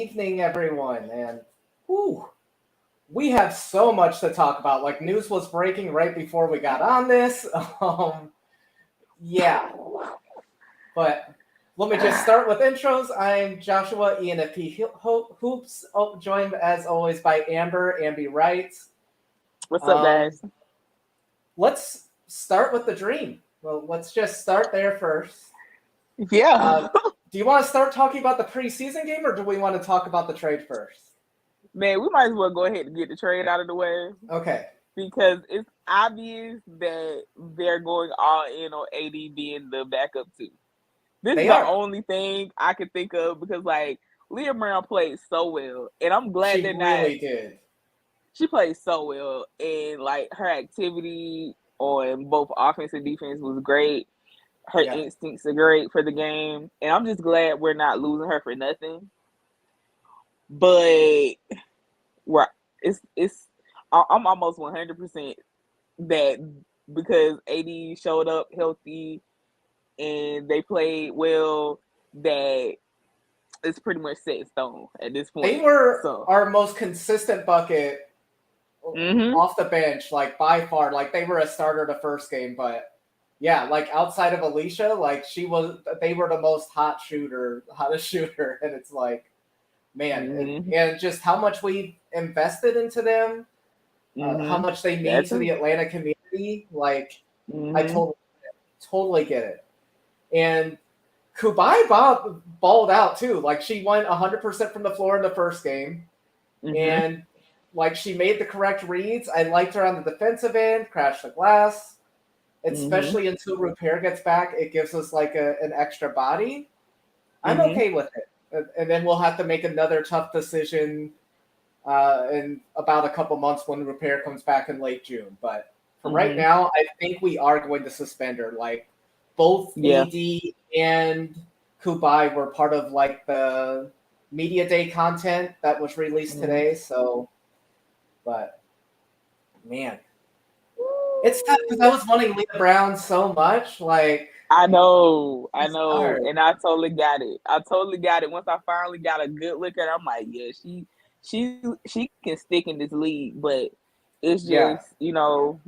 evening, everyone. And we have so much to talk about. Like, news was breaking right before we got on this. Yeah. But let me just start with intros. I'm Joshua, ENFP Hoops, joined as always by AmbeeWrites. What's up, guys? Let's start with the dream. Well, let's just start there first. Yeah. Do you want to start talking about the preseason game, or do we want to talk about the trade first? Man, we might as well go ahead and get the trade out of the way. Okay. Because it's obvious that they're going all in on AD being the backup too. This is the only thing I could think of because, like, Leah Brown played so well. And I'm glad they're not. She really did. She played so well. And, like, her activity on both offense and defense was great. Her instincts are great for the game. And I'm just glad we're not losing her for nothing. But I'm almost 100% that because AD showed up healthy and they played well, that it's pretty much set in stone at this point. They were our most consistent bucket off the bench, like by far. Like they were a starter the first game, but yeah, like outside of Alicia, like they were the most hottest shooter, and it's like, man, and just how much we invested into them, how much they mean to the Atlanta community. Like, I totally get it. And Kubai balled out too. Like she went 100% from the floor in the first game, and like she made the correct reads. I liked her on the defensive end, crashed the glass. Especially until Repair gets back, it gives us like an extra body. I'm okay with it. And then we'll have to make another tough decision in about a couple months when Repair comes back in late June. But for right now, I think we are going to suspend her. Like both AD and Kubai were part of like the media day content that was released today. So, but man, it's tough because I was wanting Leah Brown so much. Like I know, and I totally got it. Once I finally got a good look at her, I'm like, yeah, she can stick in this league, but it's just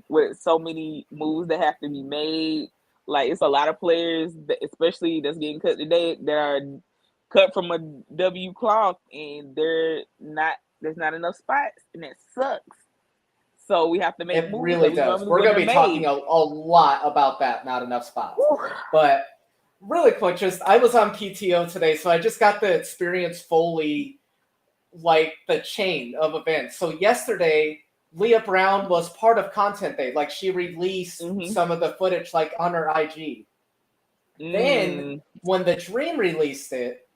with so many moves that have to be made. Like it's a lot of players, especially that's getting cut today, that are cut from a W cloth, and there's not enough spots, and that sucks. So we have to make moves. It really does. We're going to be talking a lot about that, not enough spots. But really quick, I was on PTO today, so I just got to experience fully like the chain of events. So yesterday, Leah Brown was part of Content Day. Like she released some of the footage like on her IG. Then when the Dream released it,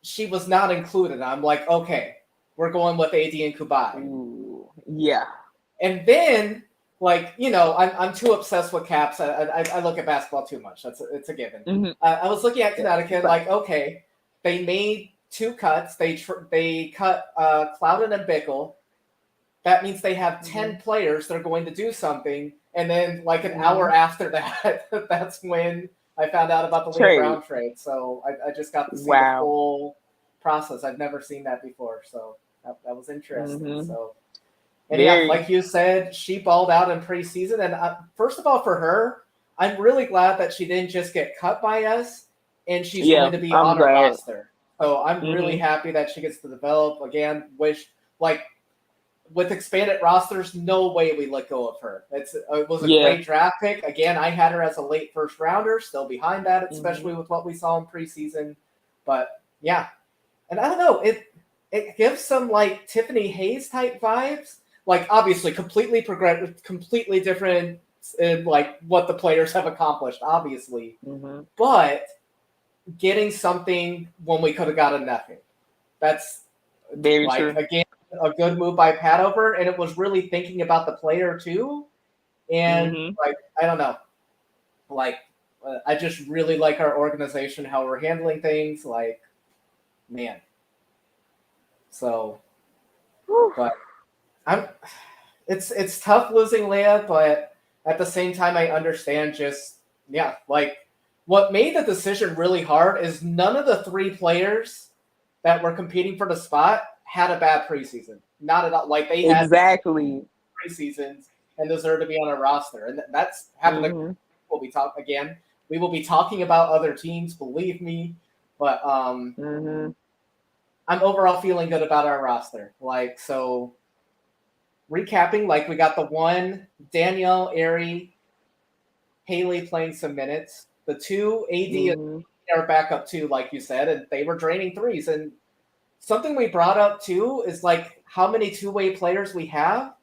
she was not included. I'm like, okay, we're going with AD and Kubai. Yeah. And then, like, I'm too obsessed with Caps. I look at basketball too much. It's a given. I was looking at Connecticut, like, okay, they made 2 cuts. They cut Clouden and Bickle. That means they have 10 players that are going to do something. And then, like, an hour after that, that's when I found out about the Leah Brown trade. So I just got to see the full process. I've never seen that before. So that was interesting. So. And yeah, like you said, she balled out in preseason. And first of all, for her, I'm really glad that she didn't just get cut by us, and she's going to be on our roster. So I'm really happy that she gets to develop. Again, with expanded rosters, no way we let go of her. It was a great draft pick. Again, I had her as a late first rounder, still behind that, especially with what we saw in preseason. But yeah, and I don't know, it gives some like Tiffany Hayes type vibes. Like obviously completely different in like what the players have accomplished, obviously. But getting something when we could have gotten nothing. That's very true. Again, a good move by Padover, and it was really thinking about the player too. And like I don't know. Like I just really like our organization, how we're handling things, like man. So but it's tough losing Leah, but at the same time, I understand like what made the decision really hard is none of the 3 players that were competing for the spot had a bad preseason. Not at all. Like they had exactly preseasons and deserve to be on a roster, and that's happened. We'll be we will be talking about other teams, believe me. But I'm overall feeling good about our roster. Like, so recapping, like we got the one Danielle, Ari, Haley playing some minutes. The two AD are back up too, like you said, and they were draining threes. And something we brought up too is like how many two-way players we have.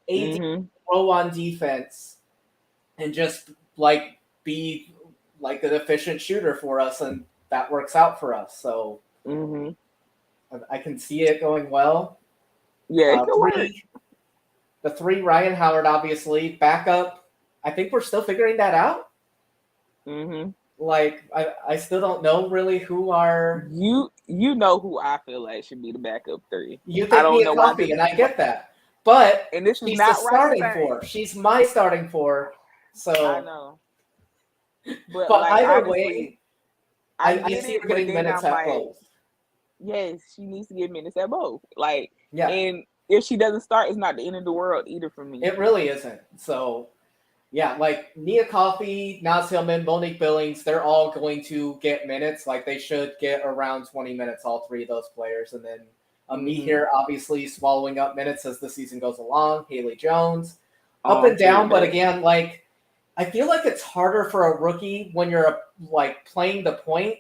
AD row on defense and just like be like an efficient shooter for us, and that works out for us. So I can see it going well. Yeah, the three, Ryan Howard, obviously backup. I think we're still figuring that out. Like I still don't know really who are you know who I feel like should be the backup three. You think Mia Coffey, and I get that, but and this she's is not the starting four. She's my starting four. So I know, but like, either way, I see her getting minutes at both. Yes, she needs to get minutes at both. Like, and if she doesn't start, it's not the end of the world either for me. It really isn't. So. Yeah, like Nia Coffey, Naz Hillman, Monique Billings, they're all going to get minutes. Like they should get around 20 minutes, all three of those players. And then me here, obviously swallowing up minutes as the season goes along. Haley Jones, up and down. But again, like I feel like it's harder for a rookie when you're like playing the point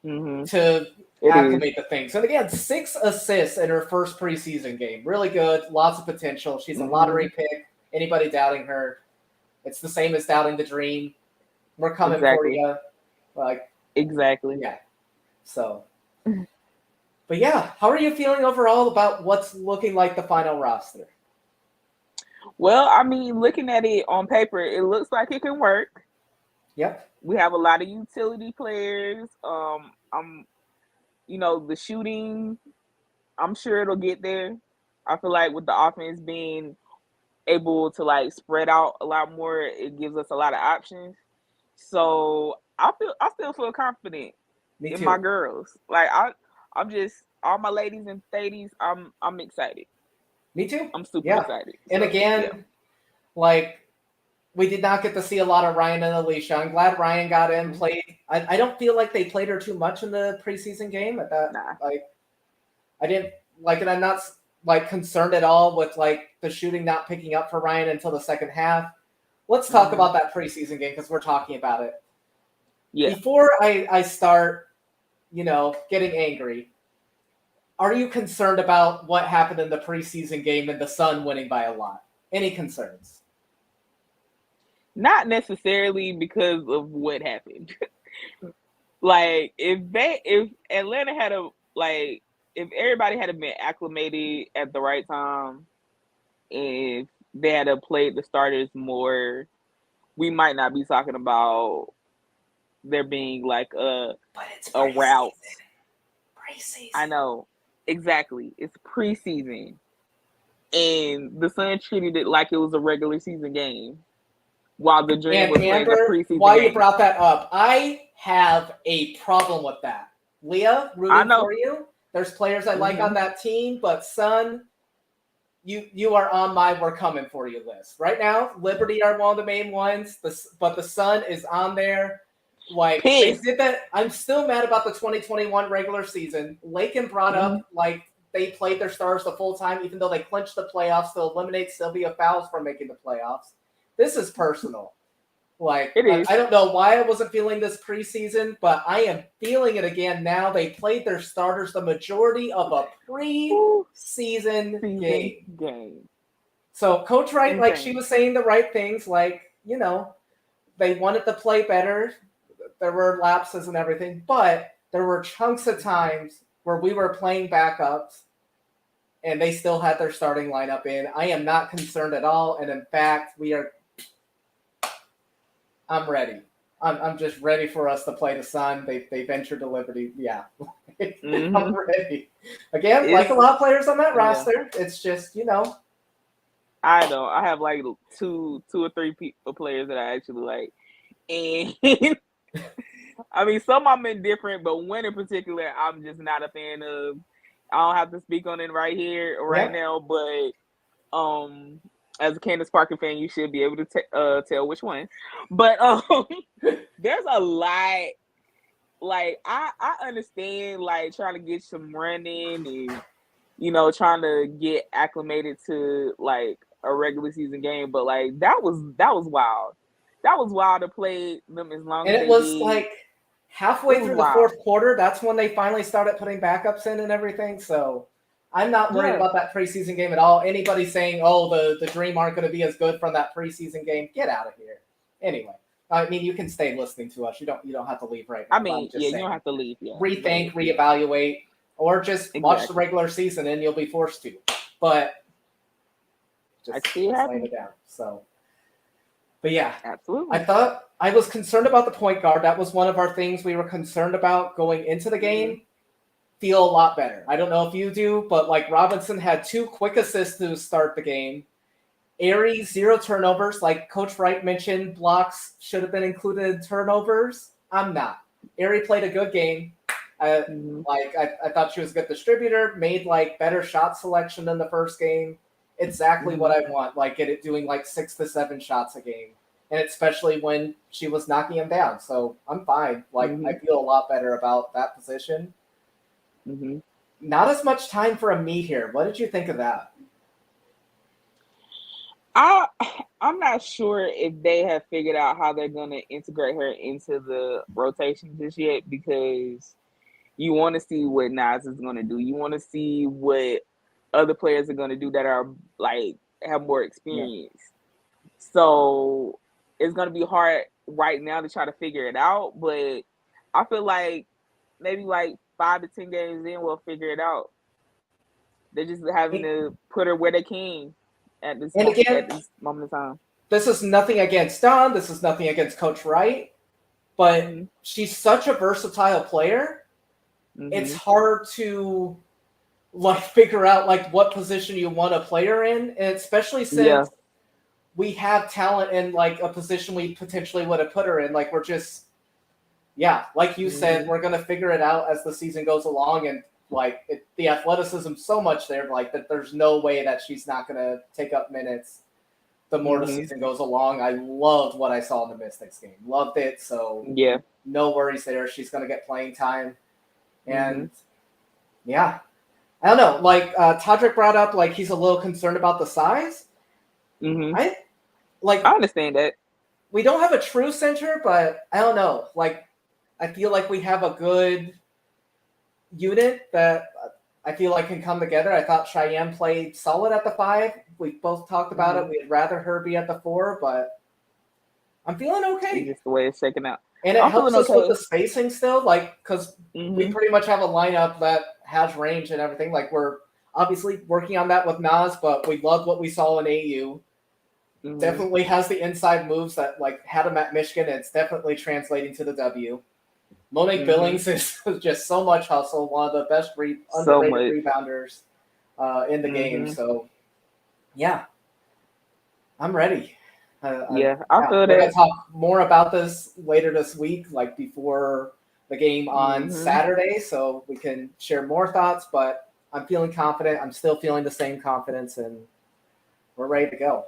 to acclimate the things. And again, 6 assists in her first preseason game. Really good, lots of potential. She's a lottery pick. Anybody doubting her? It's the same as doubting the dream. We're coming for you. Like exactly. Yeah. So, but yeah, how are you feeling overall about what's looking like the final roster? Well, I mean, looking at it on paper, it looks like it can work. Yep. We have a lot of utility players. The shooting, I'm sure it'll get there. I feel like with the offense being able to like spread out a lot more, it gives us a lot of options. So I still feel confident in my girls. Like I'm just all my ladies and ladies. I'm excited. Me too. I'm super excited. And again, like we did not get to see a lot of Ryan and Alicia. I'm glad Ryan got in, played. I don't feel like they played her too much in the preseason game. Like I didn't like it. I'm not like concerned at all with like the shooting not picking up for Ryan until the second half. Let's talk about that preseason game because we're talking about it. Yeah. Before I start, getting angry, are you concerned about what happened in the preseason game and the Sun winning by a lot? Any concerns? Not necessarily because of what happened. Like if Atlanta had if everybody had been acclimated at the right time, if they had played the starters more, we might not be talking about there being like a route. Preseason. I know. Exactly. It's preseason. And the Sun treated it like it was a regular season game. While the Dream was playing a preseason why game. You brought that up, I have a problem with that. Leah, rooting for you. There's players I like on that team, but Sun, you are on my we're coming for you list. Right now, Liberty are one of the main ones, but the Sun is on there. Like, they did that. I'm still mad about the 2021 regular season. Lakin brought up, like, they played their stars the full time, even though they clinched the playoffs to eliminate Sylvia Fowles from making the playoffs. This is personal. Like, I don't know why I wasn't feeling this preseason, but I am feeling it again now. They played their starters the majority of a preseason game. So Coach Wright, like she was saying the right things, like, they wanted to play better. There were lapses and everything, but there were chunks of times where we were playing backups and they still had their starting lineup in. I am not concerned at all. And in fact, I'm ready. I'm just ready for us to play the Sun. They've entered the Liberty. Yeah. I'm ready. Again, like a lot of players on that roster. It's just, I know. I have like two or three players that I actually like. And I mean, some I'm indifferent, but one in particular, I'm just not a fan of. I don't have to speak on it right here, right now, but as a Candace Parker fan, you should be able to tell which one. But there's a lot. Like I understand, like trying to get some running and trying to get acclimated to like a regular season game, but like that was wild. That was wild to play them as long and as it they was did. like halfway through the fourth quarter. That's when they finally started putting backups in and everything. So I'm not worried about that preseason game at all. Anybody saying, "Oh, the Dream aren't going to be as good from that preseason game," get out of here. Anyway, I mean, you can stay listening to us. You don't have to leave right now. I mean, you don't have to leave. Yeah. Rethink, reevaluate, or just watch the regular season, and you'll be forced to. But just laying it down. So, but yeah, absolutely. I was concerned about the point guard. That was one of our things we were concerned about going into the game. Feel a lot better. I don't know if you do, but like Robinson had 2 quick assists to start the game. Airy, 0 turnovers. Like Coach Wright mentioned, blocks should have been included in turnovers. I'm not. Airy played a good game. I thought she was a good distributor, made like better shot selection than the first game. Exactly what I want. Like get it doing like 6 to 7 shots a game. And especially when she was knocking him down. So I'm fine. Like I feel a lot better about that position. Not as much time for a meet here. What did you think of that? I'm not sure if they have figured out how they're going to integrate her into the rotation just yet, because you want to see what Nas is going to do. You want to see what other players are going to do that are like have more experience. So it's going to be hard right now to try to figure it out, but I feel like maybe like 5 to 10 games in, we'll figure it out. They're just having to put her where they can at this moment in time. This is nothing against Don. This is nothing against Coach Wright, but she's such a versatile player. It's hard to like figure out like what position you want to play her in, and especially since we have talent in like a position we potentially would have put her in. Like we're just, like you said, we're gonna figure it out as the season goes along, and like the athleticism so much there, like that there's no way that she's not gonna take up minutes the more the season goes along. I loved what I saw in the Mystics game, loved it. So no worries there. She's gonna get playing time, and I don't know. Like Todrick brought up, like he's a little concerned about the size. I understand that. We don't have a true center, but I don't know. Like I feel like we have a good unit that I feel like can come together. I thought Cheyenne played solid at the 5. We both talked about it. We'd rather her be at the 4, but I'm feeling okay. Just the way it's shaking out. And it helps us with the spacing still, like, because we pretty much have a lineup that has range and everything. Like, we're obviously working on that with Nas, but we loved what we saw in AU. Definitely has the inside moves that, like, had him at Michigan, and it's definitely translating to the W. Monet Billings is just so much hustle, one of the best underrated rebounders in the game. So, I'm ready. I feel that. We're going to talk more about this later this week, like before the game on Saturday, so we can share more thoughts. But I'm feeling confident. I'm still feeling the same confidence, and we're ready to go.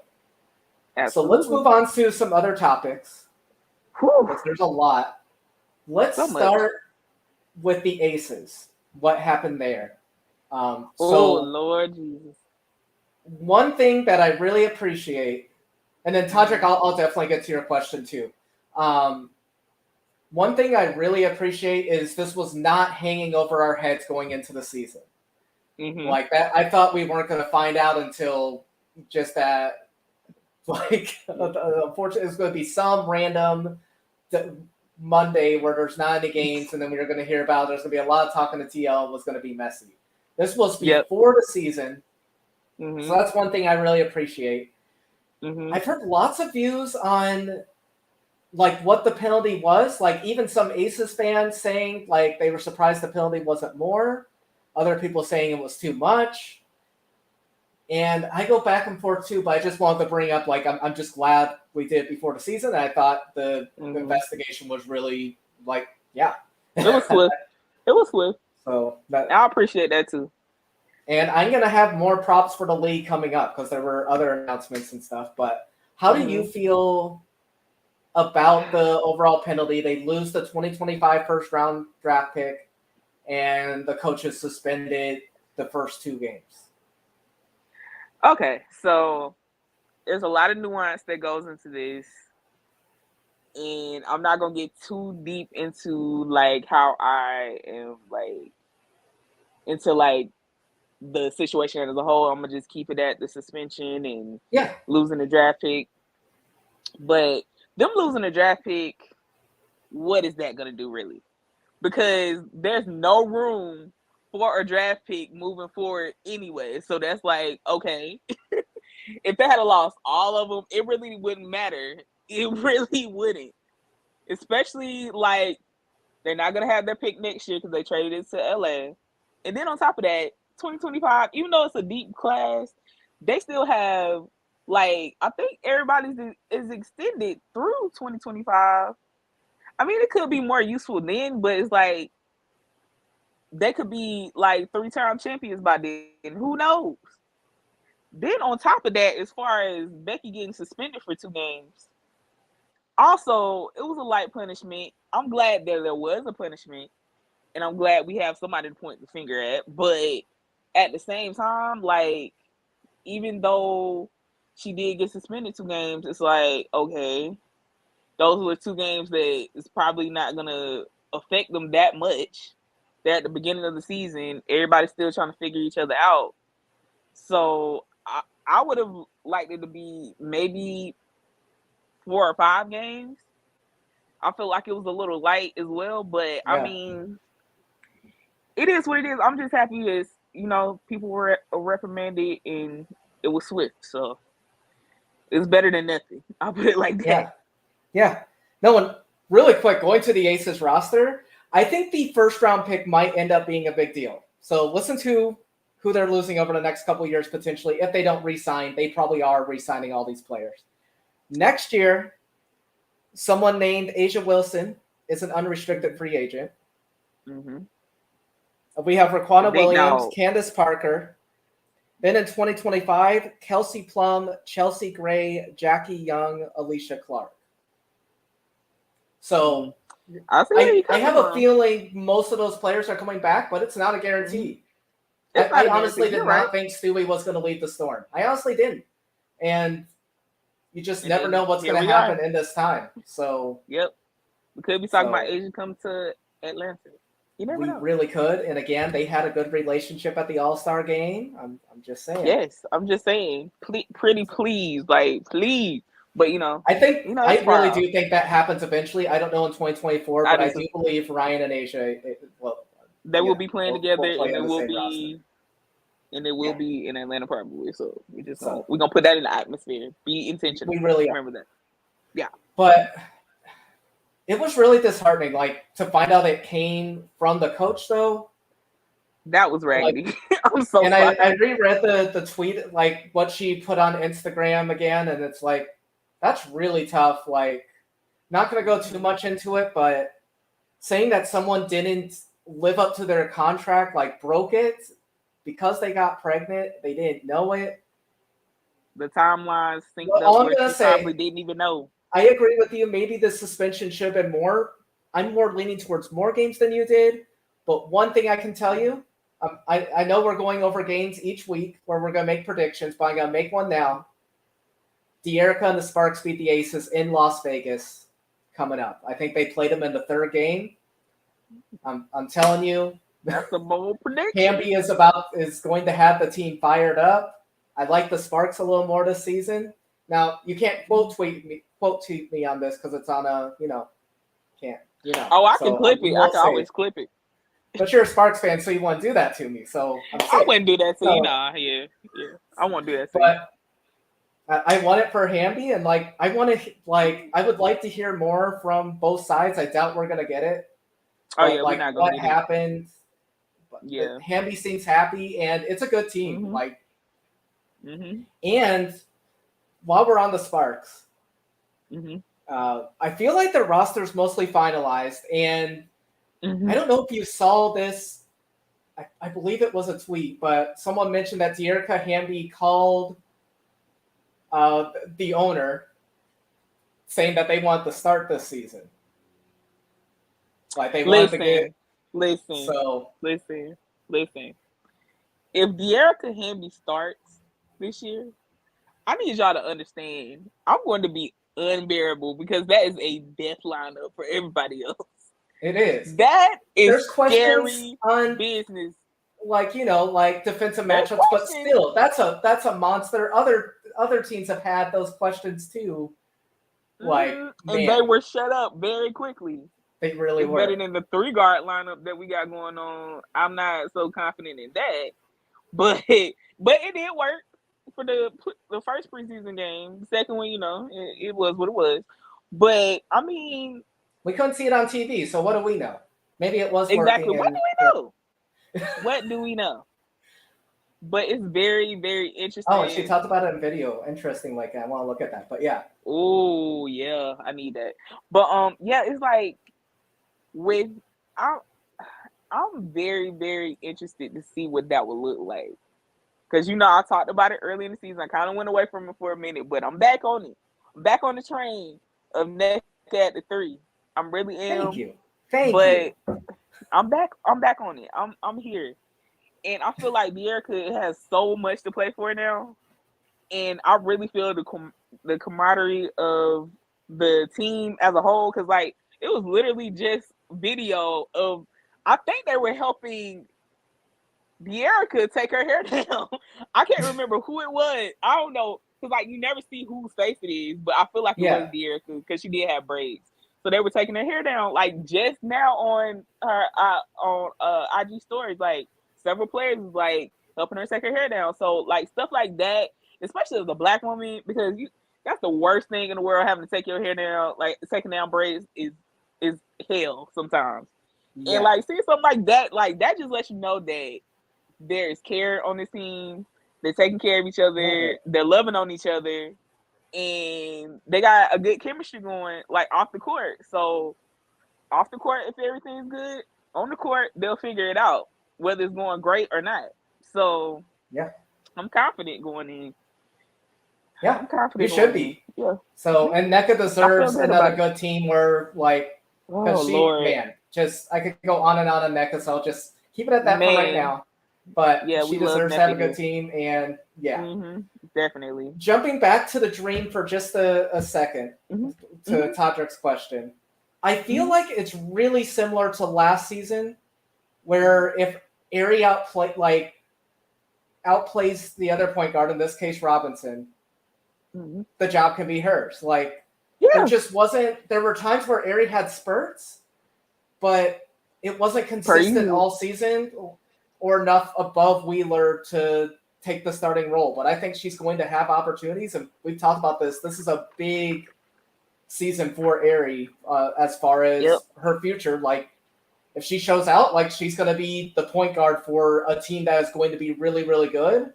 Absolutely. So let's move on to some other topics. There's a lot. Let's start with the Aces. What happened there? Lord Jesus. One thing that I really appreciate, and then Todrick, I'll definitely get to your question too. One thing I really appreciate is this was not hanging over our heads going into the season. Like that, I thought we weren't going to find out until just that. Like, unfortunately, it's going to be some random Monday where there's not any games, and then we were going to hear about there's going to be a lot of talking to TL. It was going to be messy. This was before the season, so that's one thing I really appreciate. I've heard lots of views on like what the penalty was. Like even some Aces fans saying like they were surprised the penalty wasn't more. Other people saying it was too much. And I go back and forth too, but I just wanted to bring up, like, I'm just glad we did it before the season. And I thought the investigation was really, like, Yeah. It was swift. It was swift. So I appreciate that too. And I'm going to have more props for the league coming up because there were other announcements and stuff. But how do you feel about the overall penalty? They lose the 2025 first round draft pick, and the coaches suspended the first 2 games. Okay, so there's a lot of nuance that goes into this. And I'm not gonna get too deep into like how I am like into like the situation as a whole. I'm gonna just keep it at the suspension and losing the draft pick. But them losing the draft pick, what is that gonna do really? Because there's no room for a draft pick moving forward anyway. So that's like, okay, if they had lost all of them, it really wouldn't matter. It really wouldn't. Especially like they're not gonna have their pick next year because they traded it to LA. And then on top of that, 2025, even though it's a deep class, they still have like I think everybody's is extended through 2025. I mean, it could be more useful then, but it's like they could be like 3-time champions by then. Who knows? Then on top of that, as far as Becky getting suspended for 2 games, also it was a light punishment. I'm glad that there was a punishment, and I'm glad we have somebody to point the finger at. But at the same time, like even though she did get suspended 2 games, it's like okay, those were 2 games that is probably not gonna affect them that much. They're at the beginning of the season. Everybody's still trying to figure each other out. So I would have liked it to be maybe 4 or 5 games. I feel like it was a little light as well, but I mean, it is what it is. I'm just happy that people were reprimanded and it was swift. So it's better than nothing. I'll put it like that. Yeah. No one really quick going to the Aces roster. I think the first round pick might end up being a big deal. So listen to who they're losing over the next couple of years potentially. If they don't re-sign, they probably are re-signing all these players. Next year, someone named Asia Wilson is an unrestricted free agent. Mm-hmm. We have Raquana Williams, Candace Parker. Then in 2025, Kelsey Plum, Chelsea Gray, Jackie Young, Alicia Clark. So I have a feeling most of those players are coming back, but it's not a guarantee. I honestly did not think Stewie was going to lead the Storm. I honestly didn't. And you just never know what's going to happen in this time. So we could be talking about Asia come to Atlanta. You never know. We really could. And again, they had a good relationship at the All-Star game. I'm just saying. Yes, I'm just saying. Pretty please, like please. But I think I really do think that happens eventually. I don't know in 2024, but I do believe Ryan and Asia. They will be playing together, and it will be, and it will be in Atlanta probably. So we're gonna put that in the atmosphere. Be intentional. We really remember that. Yeah, but it was really disheartening, like to find out it came from the coach, though. That was raggedy. Like, I'm so and sorry. I reread the tweet, like what she put on Instagram again, and it's like that's really tough. Like, not gonna go too much into it, but saying that someone didn't live up to their contract, like broke it because they got pregnant, they didn't know it. The timelines synced up where she probably didn't even know. I agree with you. Maybe the suspension should have been more. I'm more leaning towards more games than you did. But one thing I can tell you, I know we're going over games each week where we're going to make predictions, but I'm going to make one now. De'Erica and the Sparks beat the Aces in Las Vegas coming up. I think they played them in the 3rd game. I'm telling you. That's a bold prediction. Ambie is going to have the team fired up. I like the Sparks a little more this season. Now, you can't quote tweet me on this because it's on a, can't, Oh, I can clip it. I can always clip it. But you're a Sparks fan, so you want to do that to me. So I wouldn't do that to you. Nah, yeah. I won't do that to you. But I want it for Hamby, and I would like to hear more from both sides. I doubt we're gonna get it. We're not gonna what happened? Yeah, Hamby seems happy, and it's a good team. Mm-hmm. And while we're on the Sparks, I feel like their roster's mostly finalized, and I don't know if you saw this. I believe it was a tweet, but someone mentioned that Dearica Hamby called the owner saying that they want to start this season. Like they wanted to get. Listen. If Dearica Hamby starts this year, I need y'all to understand. I'm going to be unbearable because that is a death lineup for everybody else. It is. That is There's questions scary on business. Like like defensive matchups, but still, that's a monster. Other teams have had those questions too. Like, and they were shut up very quickly. They really were. Better than the 3-guard lineup that we got going on. I'm not so confident in that, but it did work for the first preseason game. The second one, it was what it was. But I mean, we couldn't see it on TV, so what do we know? Maybe it was exactly. Working What do we know? What do we know? But it's very, very interesting. Oh, and she talked about it in video. Interesting. Like, I want to look at that. But yeah. Oh yeah, I need that. But yeah, it's like I'm very, very interested to see what that will look like. Because I talked about it early in the season. I kind of went away from it for a minute, but I'm back on it. I'm back on the train of Nneka at the 3. I'm really am. Thank you. I'm back on it. I'm here. And I feel like Dearica has so much to play for now. And I really feel the camaraderie of the team as a whole. Because, like, it was literally just video of, I think they were helping Dearica take her hair down. I can't remember who it was. I don't know. Because, like, you never see whose face it is. But I feel like it was Dearica because she did have braids. So they were taking her hair down, like, just now on her IG stories. Like, several players was like helping her take her hair down. So, like, stuff like that, especially as a Black woman, because that's the worst thing in the world, having to take your hair down. Like, taking down braids is hell sometimes. Yeah. And like, seeing something like that just lets you know that there is care on this team. They're taking care of each other. They're loving on each other. And they got a good chemistry going, like, off the court. So, off the court, if everything's good, on the court, they'll figure it out, whether it's going great or not. So, yeah, I'm confident going in. Yeah, I'm confident. You should be. Yeah. So, and Nneka deserves another good team where, like, because I could go on and on Nneka, so I'll just keep it at that for right now. But yeah, she deserves to have a good team, and definitely. Jumping back to the dream for just a second, to Todrick's question, I feel like it's really similar to last season, where if Aerie outplays the other point guard, in this case Robinson, the job can be hers. Like, there just wasn't. There were times where Aerie had spurts, but it wasn't consistent all season, or enough above Wheeler to take the starting role. But I think she's going to have opportunities, and we've talked about this. This is a big season for Aerie as far as her future. Like, if she shows out, like, she's going to be the point guard for a team that is going to be really, really good.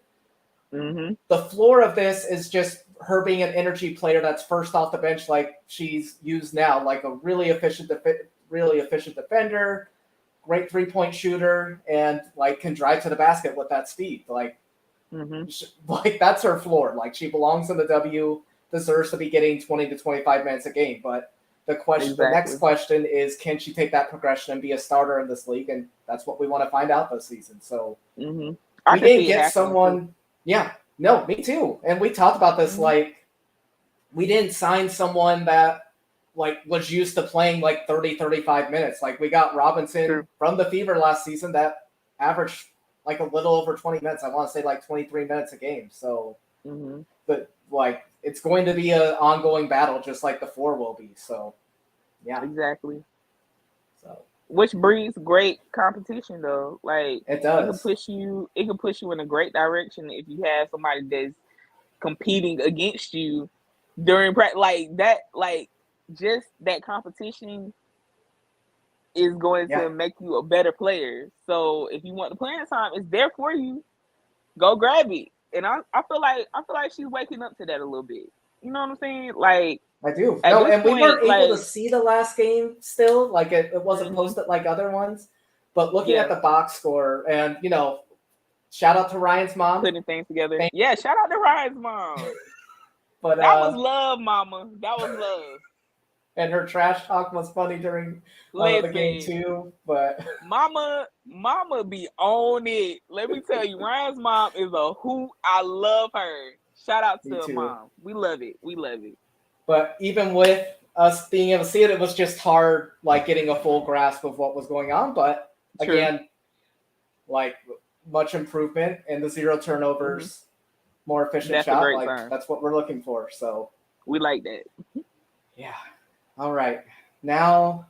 The floor of this is just her being an energy player that's first off the bench, like she's used now, like a really efficient defender, great 3-point shooter, and like can drive to the basket with that speed. Like, like that's her floor. Like, she belongs in the W, deserves to be getting 20 to 25 minutes a game. But the next question is, can she take that progression and be a starter in this league? And that's what we want to find out this season. So we didn't get someone. Yeah, no, me too. And we talked about this. Like, we didn't sign someone that like was used to playing like 30, 35 minutes. Like, we got Robinson from the Fever last season that averaged like a little over 20 minutes. I want to say like 23 minutes a game. So, but like, it's going to be an ongoing battle, just like the 4 will be. So, yeah, exactly. So, which breeds great competition, though. Like, it does. It can push you in a great direction if you have somebody that's competing against you during practice. Like that, like, just that competition is going to make you a better player. So if you want the playing time, it's there for you. Go grab it. And I feel like she's waking up to that a little bit. You know what I'm saying? Like, I do. at No, this and we point, weren't able to like, see the last game still. Like it wasn't posted like other ones. But looking at the box score, and shout out to Ryan's mom. Putting things together. Yeah, shout out to Ryan's mom. But that was love, mama. That was love. And her trash talk was funny during the game too. But Mama be on it. Let me tell you, Ryan's mom is a hoot. I love her. Shout out to her mom. We love it. We love it. But even with us being able to see it, it was just hard, like getting a full grasp of what was going on. But again, like much improvement in the 0 turnovers, more efficient shot. Like sign. That's what we're looking for. So we like that. Yeah. All right. Now,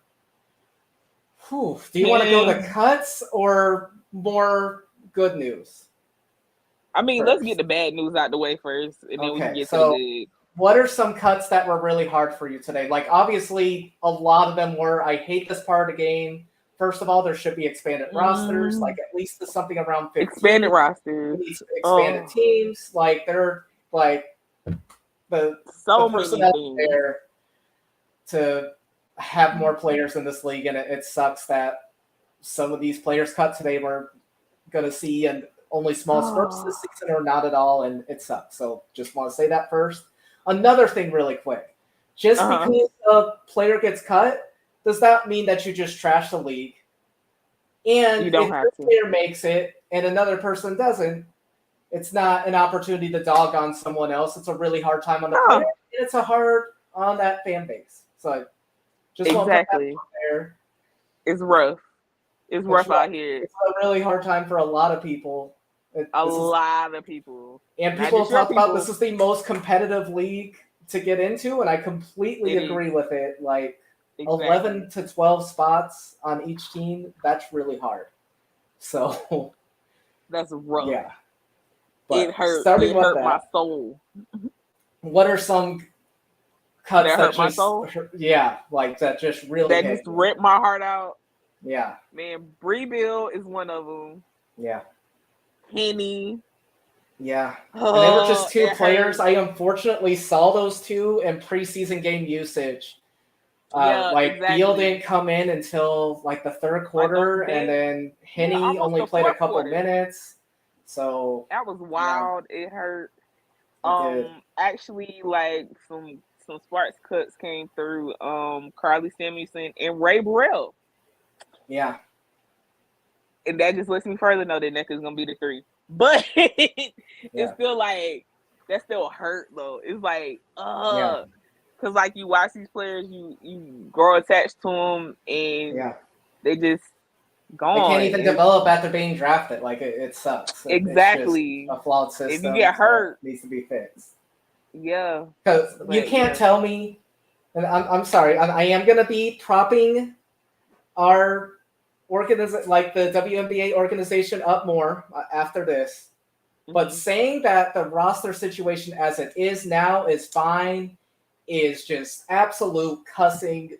do you want to go to cuts or more good news? I mean, let's get the bad news out the way first, and then we can get to the good. What are some cuts that were really hard for you today? Like, obviously, a lot of them were, I hate this part of the game. First of all, there should be expanded rosters, like at least something around 15. Expanded rosters. Expanded teams. Like, they're like the personnel there to have more players in this league. And it sucks that some of these players cut today we're going to see and only small spurts this season or not at all. And it sucks. So just want to say that first. Another thing really quick. Just because a player gets cut, does that mean that you just trash the league? And if your player makes it and another person doesn't, it's not an opportunity to dog on someone else. It's a really hard time on the player, and it's a hard on that fan base. So just want to put that out there. It's rough. It's rough out here. It's a really hard time for a lot of people. A lot of people. And people talk about this is the most competitive league to get into, and I completely agree with it. Like 11 to 12 spots on each team, that's really hard. So that's rough. Yeah. But it hurt. It hurt my soul. What are some cuts that hurt my soul? Yeah, like that just really just ripped my heart out. Yeah. Man, Bree Bill is one of them. Yeah. Henny. Yeah. And they were just two players. I unfortunately saw those two in preseason game usage. Beal didn't come in until like the third quarter, and then Henny only played a couple minutes. So that was wild. It hurt. Actually, like some Sparks cuts came through. Carly Samuelson and Ray Burrell. Yeah. And that just lets me further know that Nneka's gonna be the 3. But it's still like that still hurt though. It's like because like you watch these players, you grow attached to them, and they just gone. They can't even develop after being drafted. Like it sucks. Exactly. It's just a flawed system. If you get hurt, needs to be fixed. Yeah. Because you can't tell me, and I'm sorry, I am gonna be propping our like the WNBA organization up more after this. But saying that the roster situation as it is now is fine is just absolute cussing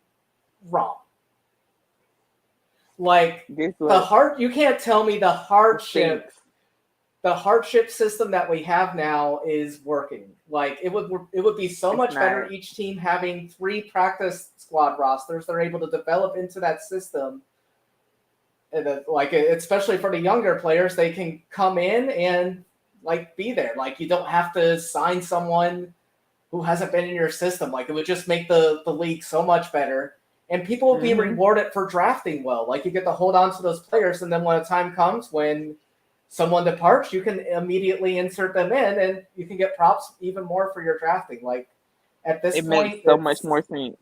wrong. Like you can't tell me the hardship system that we have now is working. Like it would be so much better each team having 3 practice squad rosters. They're able to develop into that system. And especially for the younger players, they can come in and like be there. Like you don't have to sign someone who hasn't been in your system. Like it would just make the league so much better. And people will be rewarded for drafting well. Like you get to hold on to those players, and then when the time comes when someone departs, you can immediately insert them in, and you can get props even more for your drafting. Like at this point, it makes so much more sense.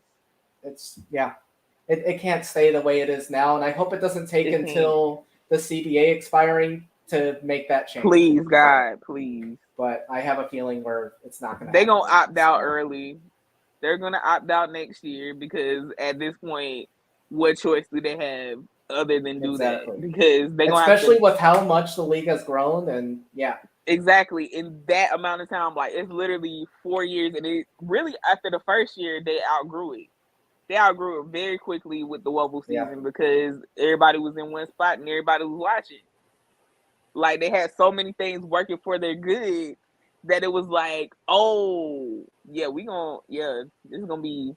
It can't stay the way it is now, and I hope it doesn't take until the CBA expiring to make that change. Please, God, please. But I have a feeling where it's not going to. They're going to opt out early. They're going to opt out next year because at this point, what choice do they have other than do that? Because they're going especially with how much the league has grown, and exactly in that amount of time, like it's literally 4 years, and it really after the first year they outgrew it. They outgrew it very quickly with the Wobble season because everybody was in one spot and everybody was watching. Like they had so many things working for their good that it was like, this is gonna be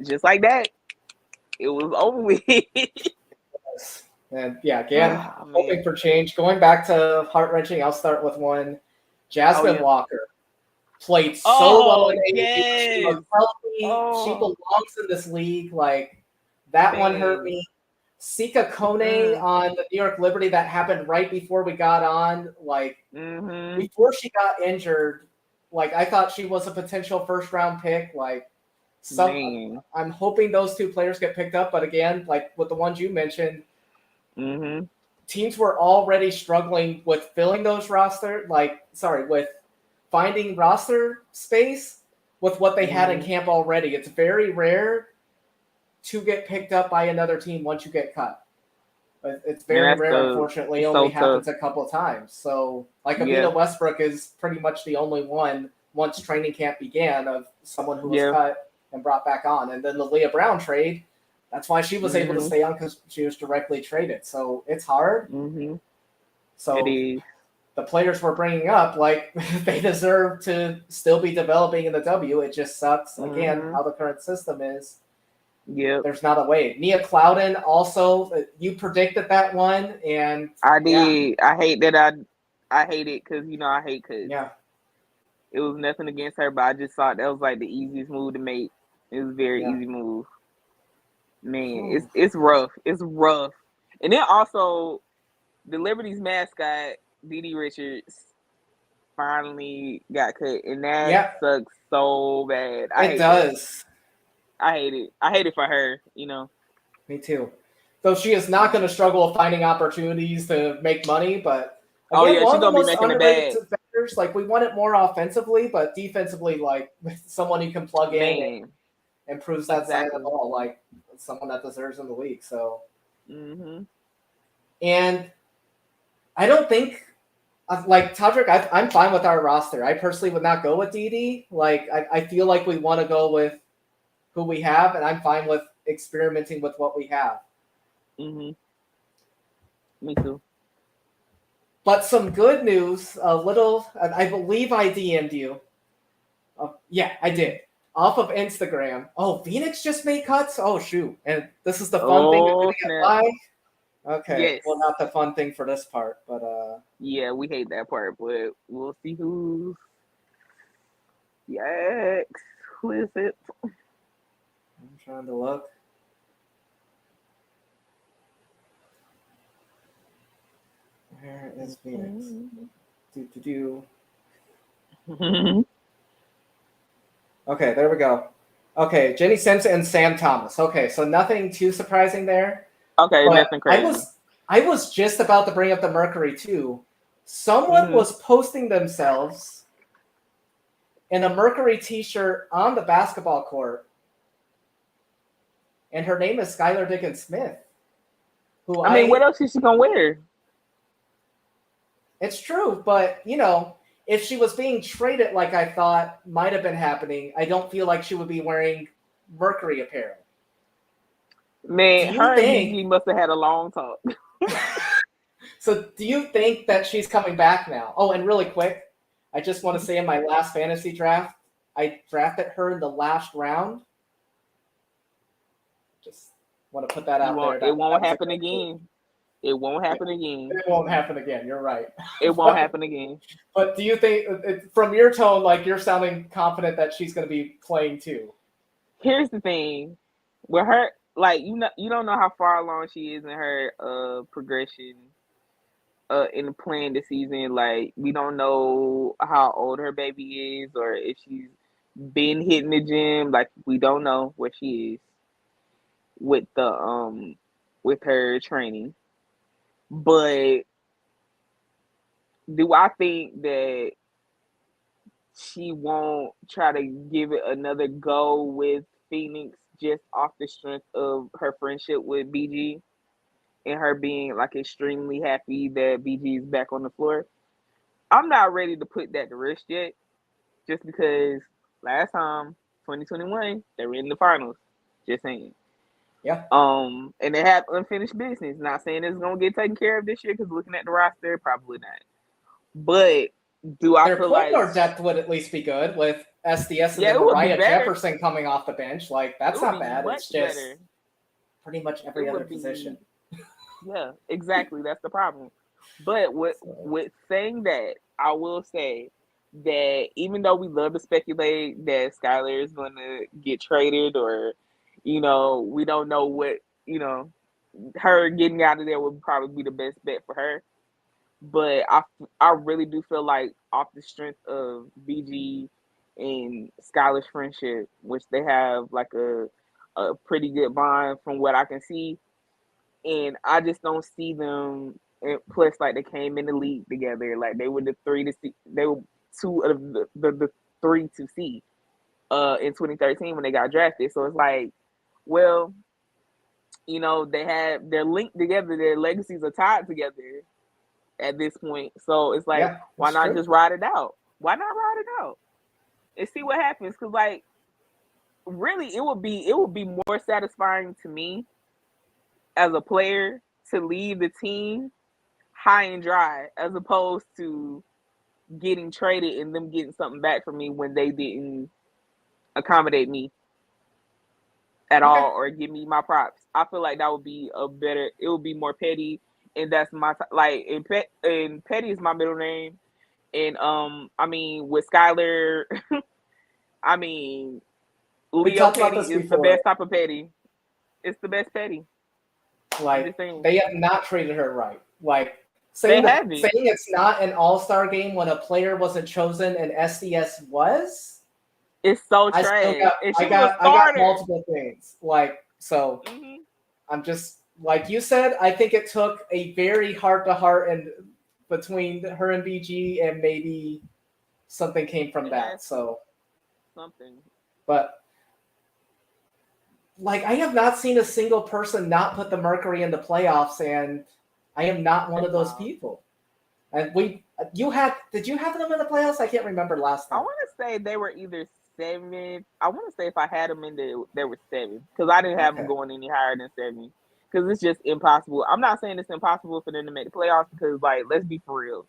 just like that. It was over with. And again, hoping for change. Going back to heart-wrenching, I'll start with one. Jasmine Walker played so well in AAU. She was healthy. She belongs in this league. Like, that one hurt me. Sika Kone on the New York Liberty, that happened right before we got on. Like, before she got injured, like, I thought she was a potential first-round pick. Like, I'm hoping those two players get picked up. But again, like with the ones you mentioned, teams were already struggling with filling those with finding roster space with what they had in camp already. It's very rare to get picked up by another team once you get cut. But it's very rare, unfortunately. It only happens a couple of times. So, like, Amina Westbrook is pretty much the only one once training camp began of someone who was cut and brought back on. And then the Leah Brown trade, that's why she was able to stay on, because she was directly traded. So it's hard. So it is. The players we're bringing up, like, they deserve to still be developing in the W. It just sucks, again, how the current system is. There's not a way. Nia Clouden also, you predicted that one, and I did. I hate that I hate it because, I hate because it was nothing against her, but I just thought that was like the easiest move to make. It was a very easy move. Man, it's rough. It's rough. And then also, the Liberty's mascot, Dee Richards, finally got cut, and that sucks so bad. It does. I hate it. I hate it for her, Me too. Though she is not going to struggle finding opportunities to make money, but again, she's going to be making it bad. Defenders, like, we want it more offensively, but defensively, like, someone you can plug in and improves that side of the ball, like someone that deserves in the league. So, and I don't think, like, Todrick, I'm fine with our roster. I personally would not go with Dee. Like, I feel like we want to go with who we have, and I'm fine with experimenting with what we have. Me too. But some good news, I believe I DM'd you. I did. Off of Instagram. Oh, Phoenix just made cuts? Oh, shoot. And this is the fun thing to get live? Okay. Yes. Well, not the fun thing for this part, but yeah, we hate that part, but we'll see who's. Yikes. Who is it? I'm trying to look. Where is Phoenix? Okay, there we go. Okay, Jenny Simpson and Sam Thomas. Okay, so nothing too surprising there. Okay, nothing crazy. I was just about to bring up the Mercury too. Someone was posting themselves in a Mercury t-shirt on the basketball court, and her name is Skylar Dickens-Smith. Who what else is she gonna wear? It's true, but if she was being traded, like I thought might have been happening, I don't feel like she would be wearing Mercury apparel. Man, her and BG must have had a long talk. So do you think that she's coming back now? Oh, and really quick, I just want to say in my last fantasy draft, I drafted her in the last round. Just want to put that out there. It won't happen again. It won't happen again. It won't happen again. You're right. It won't happen again. But do you think, from your tone, like, you're sounding confident that she's going to be playing too? Here's the thing. With her, like, you don't know how far along she is in her progression in playing the season. Like, we don't know how old her baby is or if she's been hitting the gym. Like, we don't know where she is with her training. But do I think that she won't try to give it another go with Phoenix just off the strength of her friendship with BG and her being, like, extremely happy that BG is back on the floor? I'm not ready to put that to rest yet, just because last time, 2021, they were in the finals. Just saying. Yeah. And they have unfinished business. Not saying it's gonna get taken care of this year, because looking at the roster, probably not. But do I feel like their depth would at least be good with SDS and then Mariah Jefferson coming off the bench. Like, that's not bad. It's just pretty much every other position. Yeah, exactly. That's the problem. But with saying that, I will say that even though we love to speculate that Skylar is going to get traded, or, we don't know what, her getting out of there would probably be the best bet for her. But I really do feel like off the strength of BG and Skylar's friendship, which they have like a pretty good bond from what I can see, and I just don't see them. And plus, like, they came in the league together, like they were the they were two of the three to see in 2013 when they got drafted. So it's like, well, they're linked together, their legacies are tied together at this point. So it's like, why not just ride it out? Why not ride it out and see what happens? Because, like, really, it would be more satisfying to me as a player to leave the team high and dry, as opposed to getting traded and them getting something back from me when they didn't accommodate me at all or give me my props. I feel like that would be it would be more petty, and that's my, like, and petty is my middle name. And I mean, with Skylar, I mean, Leo Petty is the best type of petty. It's the best petty. Like, they have not treated her right. Like, saying it's not an all-star game when a player wasn't chosen and SDS was. It's so trash. I got multiple things. Like, so I'm just, like you said, I think it took a very heart-to-heart and between her and BG, and maybe something came from that. So something. But, like, I have not seen a single person not put the Mercury in the playoffs, and I am not one of those people. And did you have them in the playoffs? I can't remember last time. I want to say they were either 7. I want to say if I had them in there, they were 7, because I didn't have them going any higher than 7, because it's just impossible. I'm not saying it's impossible for them to make the playoffs, because, like, let's be for real,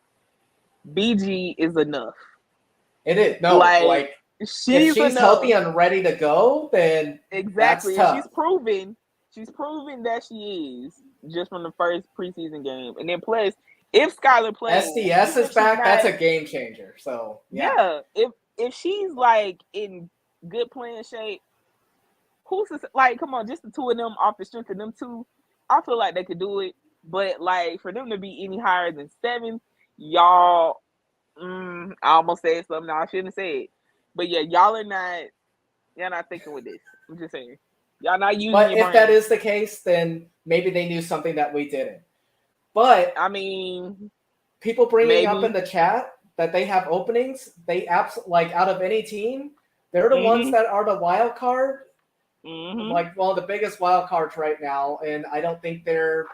BG is enough. It is. No, like if she's healthy and ready to go, then exactly. That's tough. She's proven that she is, just from the first preseason game. And then plus, if Skylar plays, SDS is back, that's a game changer. So yeah, if she's, like, in good playing shape, who's to, like, come on, just the two of them, off the strength of them two, I feel like they could do it. But, like, for them to be any higher than 7, y'all, I almost said something I shouldn't have said. But yeah, y'all not thinking with this. I'm just saying. Y'all not using But your brain. If that is the case, then maybe they knew something that we didn't. But I mean, people bringing up in the chat that they have openings, they like, out of any team, they're the ones that are the wild card. Like, well, the biggest wild cards right now, and I don't think they're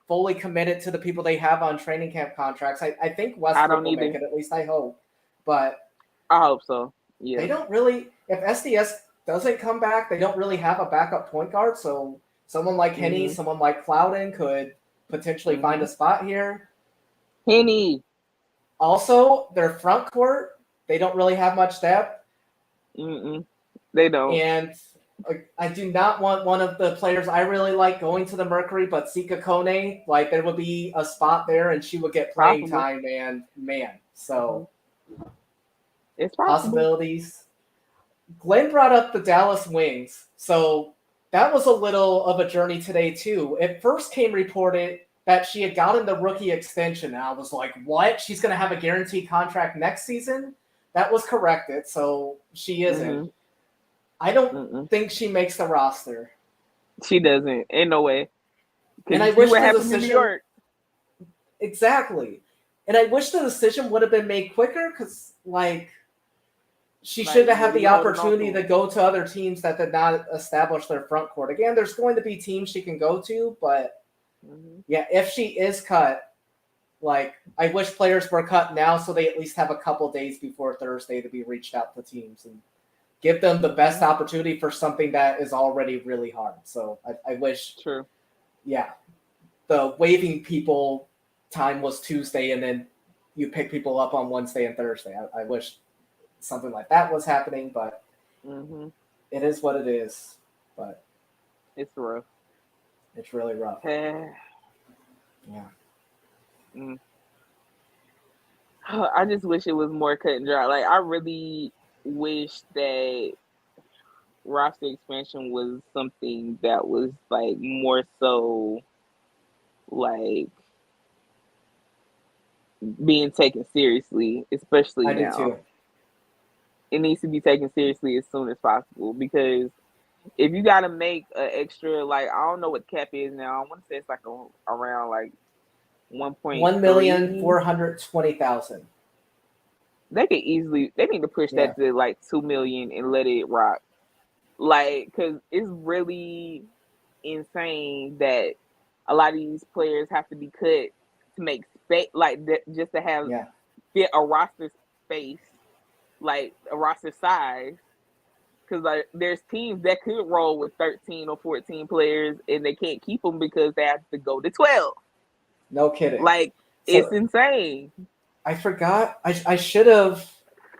fully committed to the people they have on training camp contracts. I think Westbrook will make it, at least I hope. But I hope so. Yeah. They don't really, if SDS doesn't come back, they don't really have a backup point guard. So someone like Henny, someone like Clouden could potentially find a spot here. Henny. Also, their front court, they don't really have much depth. They don't. And I do not want one of the players I really like going to the Mercury, but Sika Kone, like, there would be a spot there and she would get playing time, and man. So it's possibilities. Glenn brought up the Dallas Wings. So that was a little of a journey today too. It first came reported that she had gotten the rookie extension. And I was like, what? She's going to have a guaranteed contract next season? That was corrected. So she isn't. I don't think she makes the roster. She doesn't. Ain't no way. And I wish the decision, in New York. Exactly. And I wish the decision would have been made quicker, because, like, she should have had the opportunity to go to other teams that did not establish their front court. Again, there's going to be teams she can go to, but yeah, if she is cut, like, I wish players were cut now so they at least have a couple days before Thursday to be reached out to teams and give them the best opportunity for something that is already really hard. So I wish, the waiving people time was Tuesday and then you pick people up on Wednesday and Thursday. I wish something like that was happening, but it is what it is. But it's rough. It's really rough. Yeah. I just wish it was more cut and dry. Like, I really wish that roster expansion was something that was like more so like being taken seriously, especially I now. do too. It needs to be taken seriously as soon as possible, because if you got to make an extra, like, I don't know what cap is now. I want to say it's like around like 1,420,000. They could easily, they need to push that to like 2 million and let it rock. Like, because it's really insane that a lot of these players have to be cut to make space, like just to have fit a roster space, like a roster size. Because like there's teams that could roll with 13 or 14 players and they can't keep them because they have to go to 12. No kidding. Like, it's insane. I forgot. I should have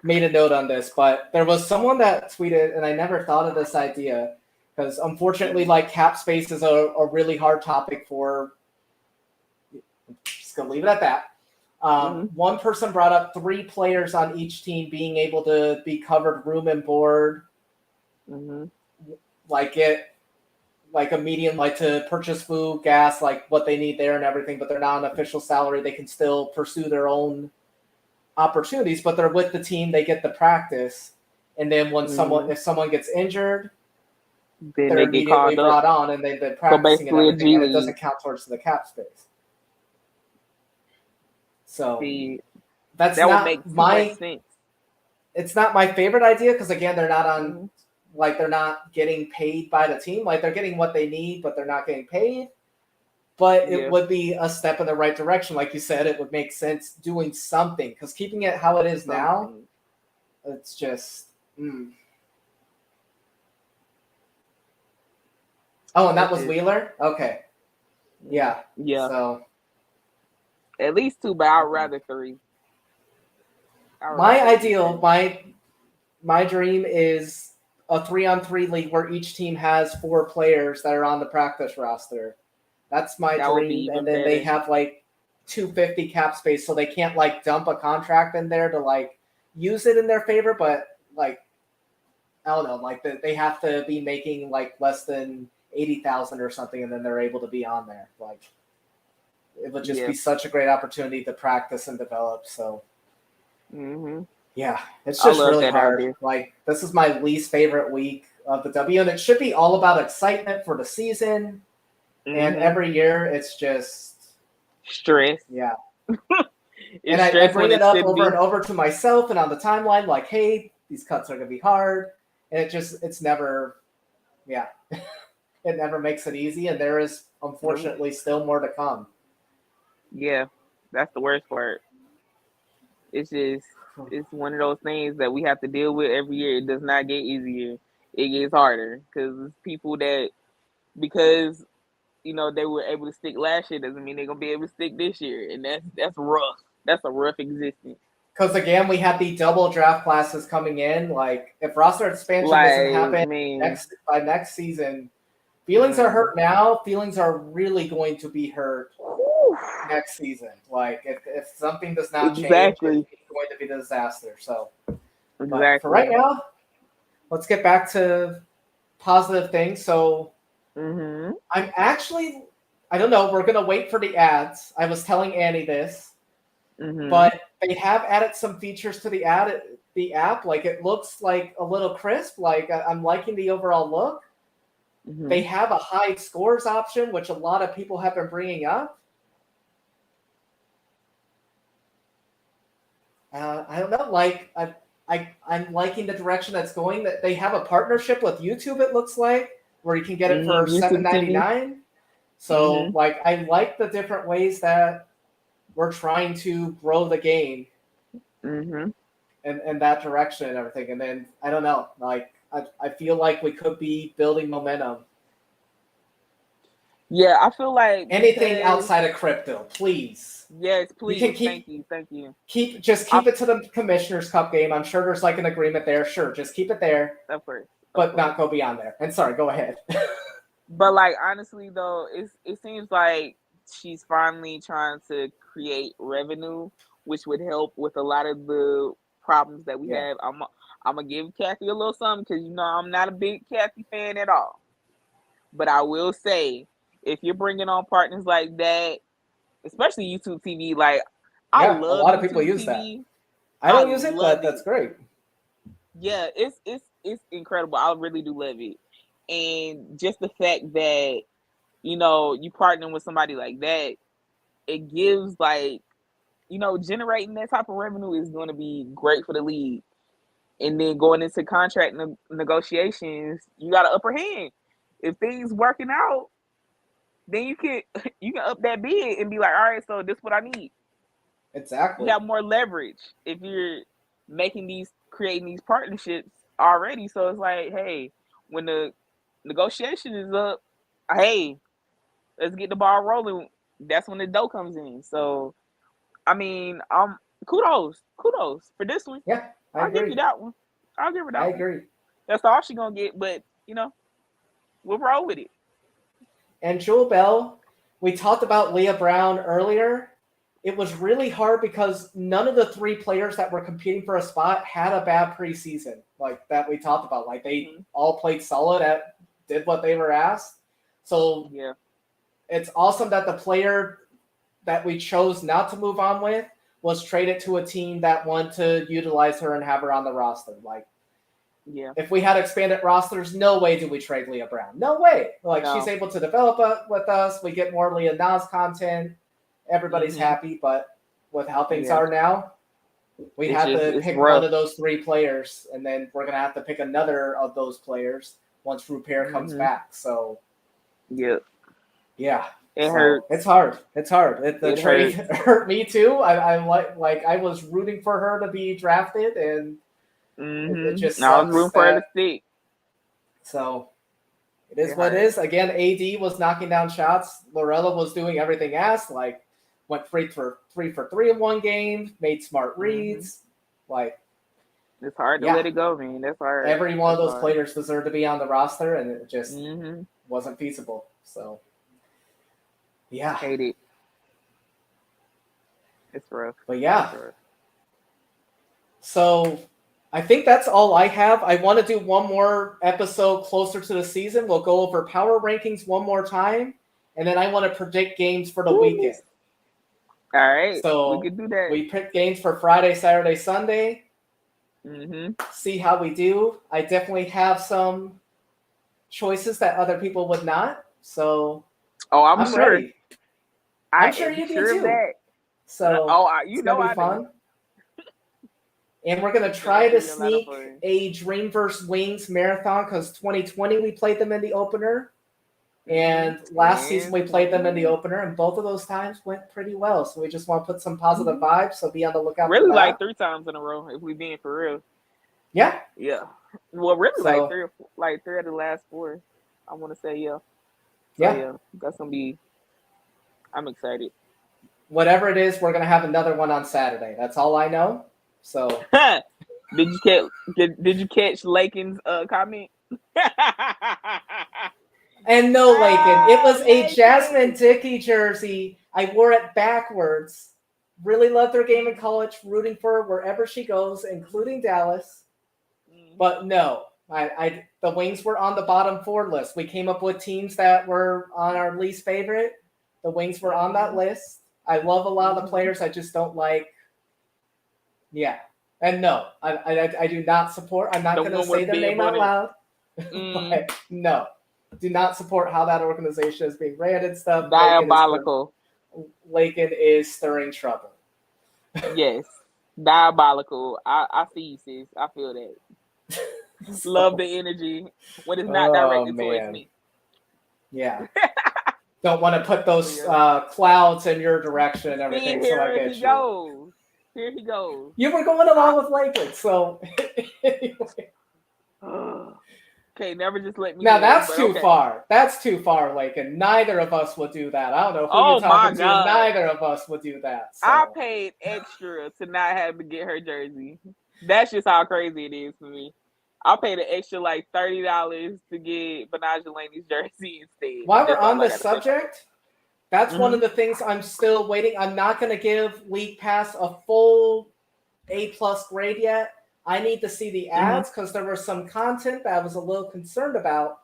made a note on this, but there was someone that tweeted, and I never thought of this idea, because unfortunately, like, cap space is a really hard topic for. Just gonna leave it at that. One person brought up 3 players on each team being able to be covered room and board, like a medium, like to purchase food, gas, like what they need there and everything, but they're not on official salary. They can still pursue their own opportunities, but they're with the team. They get the practice, and then when if someone gets injured, then they're immediately brought on, and they've been practicing and everything, and it doesn't count towards the cap space. So that not would make my sense. It's not my favorite idea because, again, they're not on. Like, they're not getting paid by the team. Like, they're getting what they need, but they're not getting paid. But it would be a step in the right direction. Like you said, it would make sense doing something. Because keeping it how it is now, it's just... Oh, and that was Wheeler? Okay. Yeah. So at least 2, but I'd rather 3. My ideal, my dream is a 3-on-3 league where each team has 4 players that are on the practice roster. That's my dream. And then they have like 250 cap space, so they can't like dump a contract in there to like use it in their favor. But like, I don't know, like they have to be making like less than 80,000 or something, and then they're able to be on there. Like, it would just be such a great opportunity to practice and develop. So. Yeah, it's just really hard. Idea. Like, this is my least favorite week of the W, and it should be all about excitement for the season. And every year, it's just stress. Yeah, and I bring it up over and over to myself and on the timeline, like, "Hey, these cuts are gonna be hard," and it's never, it never makes it easy, and there is unfortunately still more to come. Yeah, that's the worst part. It's just. It's one of those things that we have to deal with every year. It does not get easier. It gets harder because people that, because, you know, they were able to stick last year doesn't mean they're going to be able to stick this year. And that's rough. That's a rough existence. Because, again, we have the double draft classes coming in. Like, if roster expansion doesn't happen by next season, feelings are hurt now. Feelings are really going to be hurt next season. Like, if something does not change, it's going to be a disaster. So, but for right now, let's get back to positive things. So, I'm actually, I don't know, we're going to wait for the ads. I was telling Annie this, but they have added some features to the app. Like, it looks like a little crisp. Like, I'm liking the overall look. They have a high scores option, which a lot of people have been bringing up. I don't know. Like, I'm liking the direction that's going. That they have a partnership with YouTube. It looks like, where you can get it for $7.99. So, like, I like the different ways that we're trying to grow the game, in that direction and everything. And then I don't know. Like, I feel like we could be building momentum. Yeah, I feel like anything outside of crypto, please. Yes, please. Thank you. Keep it to the Commissioner's Cup game. I'm sure there's like an agreement there. Sure, just keep it there. Of course. But not go beyond there. And sorry, go ahead. But like honestly though, it seems like she's finally trying to create revenue, which would help with a lot of the problems that we have. I'm gonna give Kathy a little something because I'm not a big Kathy fan at all. But I will say, if you're bringing on partners like that, especially YouTube TV, like I love a lot of people YouTube use TV. that. I don't use it, but that's great. Yeah, it's incredible. I really do love it. And just the fact that, you partner with somebody like that, it gives like, generating that type of revenue is going to be great for the league. And then going into contract negotiations, you got an upper hand. If things working out, then you can up that bid and be like, all right, so this is what I need. Exactly. You have more leverage if you're creating these partnerships already. So it's like, hey, when the negotiation is up, hey, let's get the ball rolling. That's when the dough comes in. So, I mean, kudos for this one. Yeah, I'll give you that one. I'll give her that one. I agree. That's all she's gonna get, but we'll roll with it. And Jewel Bell, we talked about Leah Brown earlier. It was really hard because none of the three players that were competing for a spot had a bad preseason, like that we talked about. Like they all played solid, did what they were asked. So yeah, it's awesome that the player that we chose not to move on with was traded to a team that wanted to utilize her and have her on the roster. Like, yeah, if we had expanded rosters, no way do we trade Leah Brown. No way. Like, she's able to develop with us. We get more Leah Nas content. Everybody's happy, but with how things are now, we have to pick one of those three players, and then we're going to have to pick another of those players once Rupert comes back. So, yeah. It hurts. It's hard. The trade hurt me too. I was rooting for her to be drafted, and it just I was rooting for her to stick. So it is what it is. Again, AD was knocking down shots. Lorella was doing everything asked. Like, went 3 for 3 in one game. Made smart reads. Like, it's hard to let it go, man. That's hard. Every one of those players deserved to be on the roster, and it just wasn't feasible. So. Yeah. Hate it. It's rough. But yeah. So I think that's all I have. I want to do one more episode closer to the season. We'll go over power rankings one more time. And then I want to predict games for the weekend. All right. So we can do that. We pick games for Friday, Saturday, Sunday. See how we do. I definitely have some choices that other people would not. So I'm sure. Ready. I'm sure you do too. That. So it's gonna be fun. And we're gonna try to sneak a Dreamverse Wings marathon because 2020 we played them in the opener, and last season we played them in the opener, and both of those times went pretty well. So we just want to put some positive vibes. So be on the lookout. Really, for that. like 3 times in a row if we being for real. Yeah. Well, really, like 3 of the last 4. I want to say So, that's gonna be. I'm excited. Whatever it is, we're gonna have another one on Saturday. That's all I know. So, did you catch Lakin's comment? And no, Lakin, it was a Jasmine Dickey jersey. I wore it backwards. Really loved her game in college, rooting for her wherever she goes, including Dallas. But no, the Wings were on the bottom 4 list. We came up with teams that were on our least favorite. The Wings were on that list. I love a lot of the players. I just don't like. Yeah. And no, I do not support. I'm not going to say their name out loud. But no, do not support how that organization is being ran and stuff. Diabolical. Lakin is stirring trouble. Yes. Diabolical. I see you, sis. I feel that. Love the energy when it's not directed towards me. Yeah. Don't want to put those clouds in your direction and everything. Here he goes. You were going along with Lakeland, so anyway. Okay, never just let me. Now that's too far. That's too far, Lakin. Neither of us would do that. I don't know who you're talking to. Neither of us would do that. So. I paid extra to not have to get her jersey. That's just how crazy it is for me. I paid an extra like $30 to get Benajelani's jersey instead. While we're on the subject, that's one of the things I'm still waiting. I'm not going to give League Pass a full A+ grade yet. I need to see the ads because there was some content that I was a little concerned about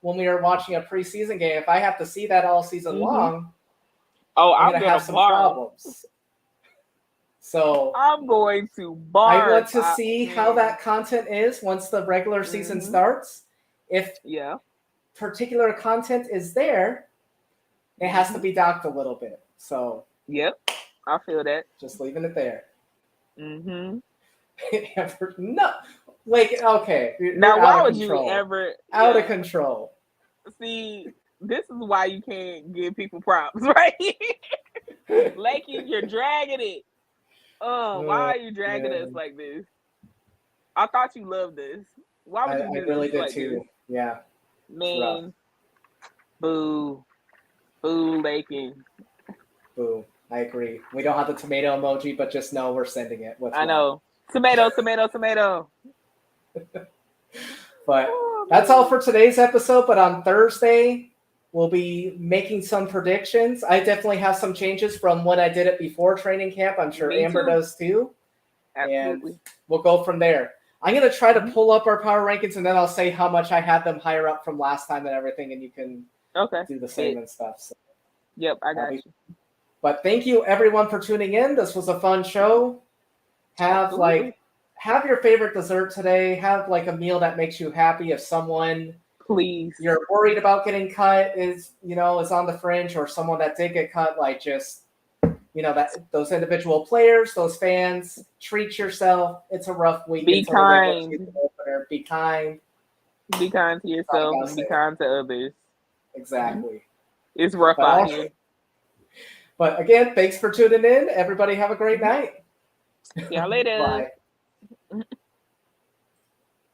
when we were watching a preseason game. If I have to see that all season long, I'm going to have some problems. So I'm going to bark. I want to see how that content is once the regular season starts. If particular content is there, it has to be docked a little bit. So I feel that. Just leaving it there. No, like okay. Now, why would you ever out of control? See, this is why you can't give people props, right? Lakey, you're dragging it. Why are you dragging us like this? I thought you loved this. Why would you do I really did like too. This? Yeah. Man. Boo. Boo, Lakey. Boo. I agree. We don't have the tomato emoji, but just know we're sending it. I know. Tomato, tomato, tomato. But that's all for today's episode. But on Thursday, we'll be making some predictions. I definitely have some changes from when I did it before training camp. I'm sure Amber does too. Absolutely. And we'll go from there. I'm going to try to pull up our power rankings, and then I'll say how much I had them higher up from last time and everything, and you can do the same and stuff. So, yep, I got you. But thank you, everyone, for tuning in. This was a fun show. Have your favorite dessert today. Have like a meal that makes you happy. If someone you're worried about getting cut is on the fringe, or someone that did get cut, like just that those individual players, those fans, treat yourself. It's a rough week. Be kind. Be kind. Be kind to yourself and be kind to others. Exactly. It's rough out here. But again, thanks for tuning in. Everybody have a great night. See y'all later. Bye.